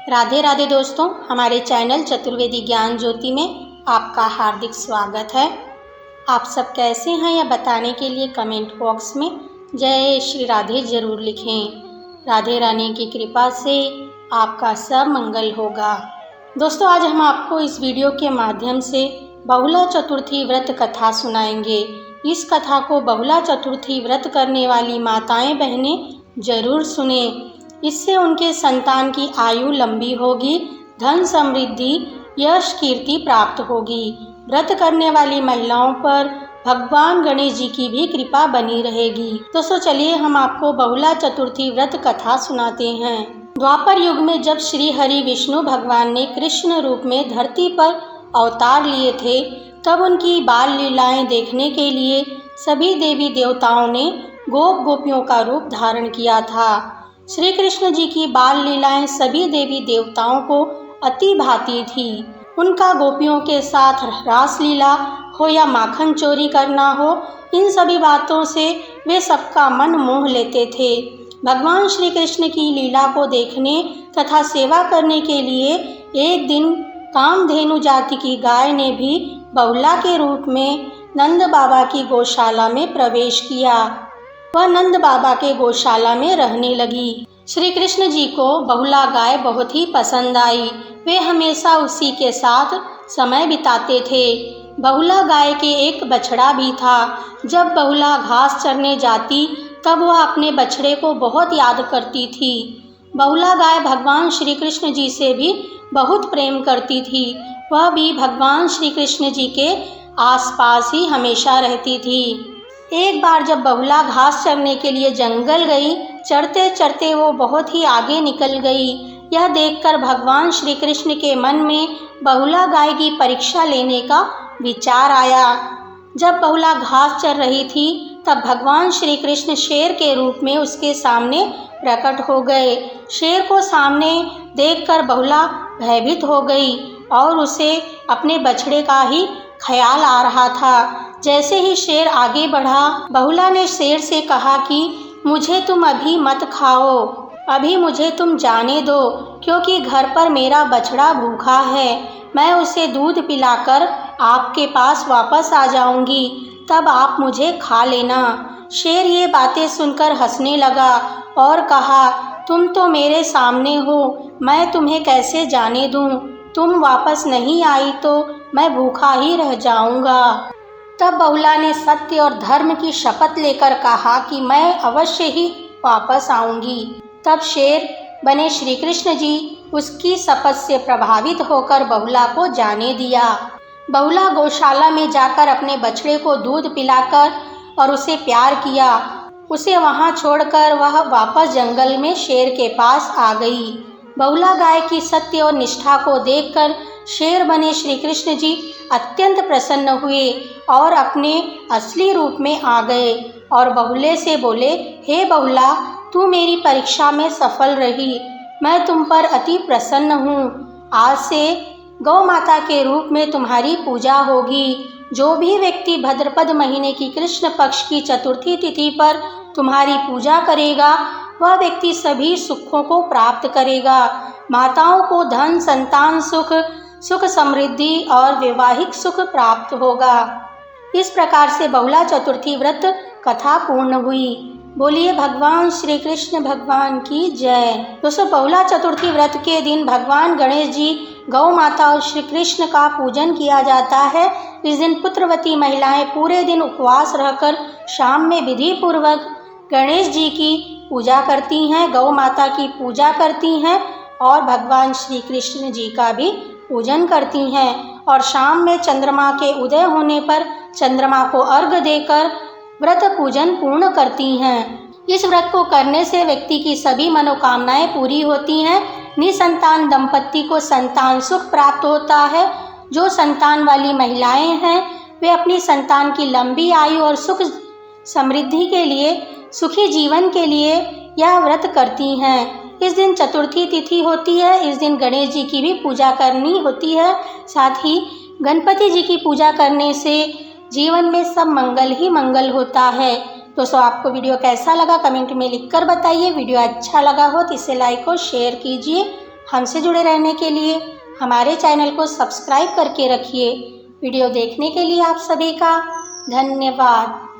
राधे राधे दोस्तों, हमारे चैनल चतुर्वेदी ज्ञान ज्योति में आपका हार्दिक स्वागत है। आप सब कैसे हैं यह बताने के लिए कमेंट बॉक्स में जय श्री राधे ज़रूर लिखें। राधे रानी की कृपा से आपका सब मंगल होगा। दोस्तों, आज हम आपको इस वीडियो के माध्यम से बहुला चतुर्थी व्रत कथा सुनाएंगे। इस कथा को बहुला चतुर्थी व्रत करने वाली माताएं बहनें जरूर सुने। इससे उनके संतान की आयु लंबी होगी, धन समृद्धि, यश कीर्ति प्राप्त होगी। व्रत करने वाली महिलाओं पर भगवान गणेश जी की भी कृपा बनी रहेगी। दोस्तों, चलिए हम आपको बहुला चतुर्थी व्रत कथा सुनाते हैं। द्वापर युग में जब श्री हरि विष्णु भगवान ने कृष्ण रूप में धरती पर अवतार लिए थे, तब उनकी बाल लीलाएं देखने के लिए सभी देवी देवताओं ने गोप गोपियों का रूप धारण किया था। श्री कृष्ण जी की बाल लीलाएं सभी देवी देवताओं को अति भाती थी। उनका गोपियों के साथ रास लीला हो या माखन चोरी करना हो, इन सभी बातों से वे सबका मन मोह लेते थे। भगवान श्री कृष्ण की लीला को देखने तथा सेवा करने के लिए एक दिन कामधेनु जाति की गाय ने भी बहुला के रूप में नंद बाबा की गौशाला में प्रवेश किया। वह नंद बाबा के गौशाला में रहने लगी। श्री कृष्ण जी को बहुला गाय बहुत ही पसंद आई। वे हमेशा उसी के साथ समय बिताते थे। बहुला गाय के एक बछड़ा भी था। जब बहुला घास चरने जाती तब वह अपने बछड़े को बहुत याद करती थी। बहुला गाय भगवान श्री कृष्ण जी से भी बहुत प्रेम करती थी। वह भी भगवान श्री कृष्ण जी के आसपास ही हमेशा रहती थी। एक बार जब बहुला घास चरने के लिए जंगल गई, चरते चरते वो बहुत ही आगे निकल गई। यह देखकर भगवान श्री कृष्ण के मन में बहुला गाय की परीक्षा लेने का विचार आया। जब बहुला घास चर रही थी तब भगवान श्री कृष्ण शेर के रूप में उसके सामने प्रकट हो गए। शेर को सामने देखकर बहुला भयभीत हो गई और उसे अपने बछड़े का ही ख्याल आ रहा था। जैसे ही शेर आगे बढ़ा, बहुला ने शेर से कहा कि मुझे तुम अभी मत खाओ, अभी मुझे तुम जाने दो, क्योंकि घर पर मेरा बछड़ा भूखा है। मैं उसे दूध पिलाकर आपके पास वापस आ जाऊंगी, तब आप मुझे खा लेना। शेर ये बातें सुनकर हंसने लगा और कहा, तुम तो मेरे सामने हो, मैं तुम्हें कैसे जाने दूं? तुम वापस नहीं आई तो मैं भूखा ही रह जाऊंगा। तब बहुला ने सत्य और धर्म की शपथ लेकर कहा कि मैं अवश्य ही वापस आऊंगी। तब शेर बने श्री कृष्ण जी उसकी शपथ से प्रभावित होकर बहुला को जाने दिया। बहुला गौशाला में जाकर अपने बछड़े को दूध पिलाकर और उसे प्यार किया। उसे वहां छोड़कर वह वापस जंगल में शेर के पास आ गई। बहुला गाय की सत्य और निष्ठा को देखकर शेर बने श्री कृष्ण जी अत्यंत प्रसन्न हुए और अपने असली रूप में आ गए और बहुले से बोले, हे बहुला, तू मेरी परीक्षा में सफल रही। मैं तुम पर अति प्रसन्न हूँ। आज से गौ माता के रूप में तुम्हारी पूजा होगी। जो भी व्यक्ति भाद्रपद महीने की कृष्ण पक्ष की चतुर्थी तिथि पर तुम्हारी पूजा करेगा, वह व्यक्ति सभी सुखों को प्राप्त करेगा। माताओं को धन, संतान सुख, सुख समृद्धि और वैवाहिक सुख प्राप्त होगा। इस प्रकार से बहुला चतुर्थी व्रत कथा पूर्ण हुई। बोलिए भगवान श्री कृष्ण भगवान की जय। दोस्तों, बहुला चतुर्थी व्रत के दिन भगवान गणेश जी, गौ माता और श्री कृष्ण का पूजन किया जाता है। इस दिन पुत्रवती महिलाएं पूरे दिन उपवास रहकर शाम में विधि पूर्वक गणेश जी की पूजा करती हैं, गौ माता की पूजा करती हैं और भगवान श्री कृष्ण जी का भी पूजन करती हैं और शाम में चंद्रमा के उदय होने पर चंद्रमा को अर्घ्य देकर व्रत पूजन पूर्ण करती हैं। इस व्रत को करने से व्यक्ति की सभी मनोकामनाएं पूरी होती हैं। निसंतान दंपत्ति को संतान सुख प्राप्त होता है। जो संतान वाली महिलाएं हैं वे अपनी संतान की लंबी आयु और सुख समृद्धि के लिए, सुखी जीवन के लिए यह व्रत करती हैं। इस दिन चतुर्थी तिथि होती है। इस दिन गणेश जी की भी पूजा करनी होती है। साथ ही गणपति जी की पूजा करने से जीवन में सब मंगल ही मंगल होता है। दोस्तों, आपको वीडियो कैसा लगा कमेंट में लिखकर बताइए। वीडियो अच्छा लगा हो तो इसे लाइक और शेयर कीजिए। हमसे जुड़े रहने के लिए हमारे चैनल को सब्सक्राइब करके रखिए। वीडियो देखने के लिए आप सभी का धन्यवाद।